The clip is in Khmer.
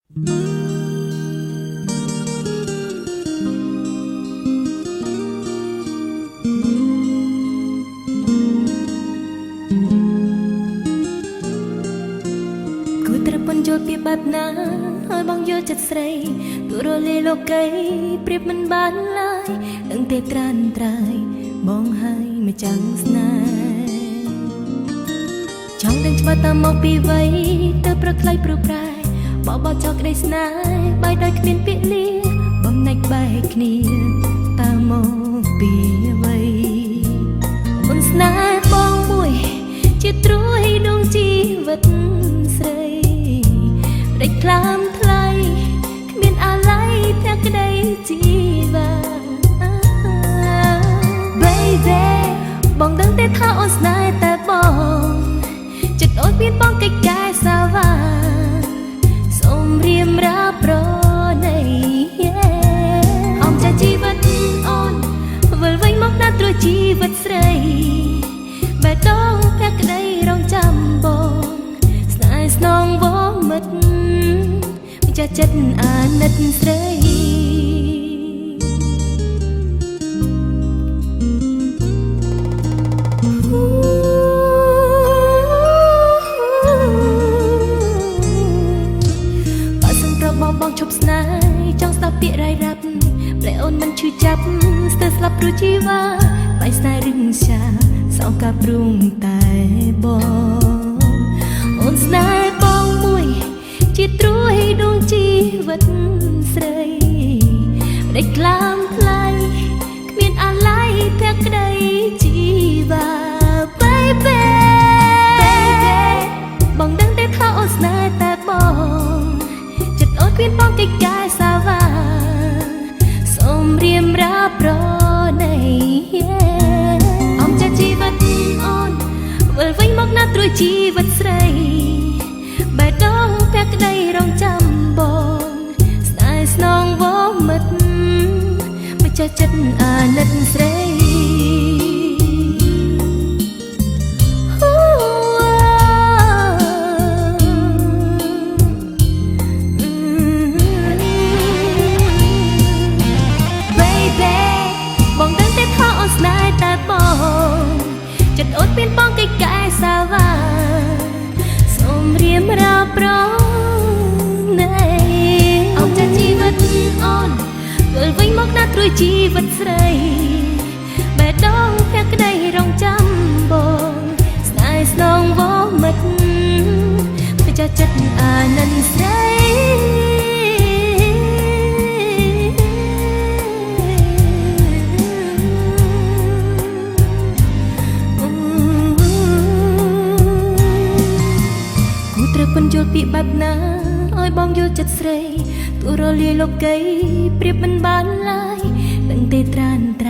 Pun jol pi bab na hơi bong yo chật srei tu ro le lo kai ប្រៀបមិនបានឡើយដឹងតែត្រានត្រើយបងហើយមិនចាំងស្នេហ៍ចង់ដឹងច្បាស់តាមមកពីវ័យទៅប្រខ្លីព្រោះប្រែបបចោលក្តីស្នេហ៍បាយដោយគ្មានពាក្យលាបំណាច់បែកគ្នាតាមមកពីវ័យមុនស្នេហ៍បងមួយជាត្រួយដងជីវិតស្រីដេកខ្លាំថ្លៃគ្មានអាល័យតែក្តីជីវ៉ា Baby បងដឹងទេថាអូនស្នេហ៍តែបងចិត្តអូនមានបងកិច្ចការសាវ៉ាសូមរៀមរាប្រណីអមចាជីវិតអូនវិលវិញមកណាត់ត្រួយជីវិតស្រីបែតងតែក្តីរងចាំបងស្នេហ៍ស្នងវងមិត្តចាស់ចិត្តអាណិតស្រីបើសិនប្របងឈប់ស្នេហ៍ចង់ស្ដាប់ពាក្យរាយរាប់តែអូនមិនឈឺចាប់ស្ទើរស្លាប់ព្រោះជីវ៉ាបាយស្នេហ៍រឹងសាសងការព្រុងតែបងអូនស្នេហ៍បងមួយជាត្រួយដួងជីវិតស្រីដេកខ្លាំថ្លៃគ្មានអាល័យតែក្តីជីវ៉ា Baby បងដឹងទេថាអូនស្នេហ៍តែបងចិត្តអូនគ្មានបងកិច្ចការសាវ៉ាសូមរៀមរាប្រណីអមចាជីវិតអូនវិលវិញមកណាត់ត្រួយជីវិតស្រីបែដងតែក្តីរងចាំបងស្នេហ៍ស្នងវងមិត្តម្ចាស់ចិត្តអាណិតស្រីបងដឹងទេថាអូនស្នេហ៍តែបងចិត្តអូនមានបងកិច្ចការសាវ៉ាសូមរៀមរាប្រណីអមចាជីវិតអូនវិលវិញមកណាត់ត្រួយជីវិតស្រីបែដងតែក្តីរងចាំបងស្នេហ៍ស្នងវងមិត្តម្ចាស់ចិត្តអាណិតស្រីត្រូវពន្យល់ពីបែបណាឲ្យបងយល់ចិត្តស្រីទូរលាលោកីប្រៀបមិនបានឡើយដឹងទេត្រានត្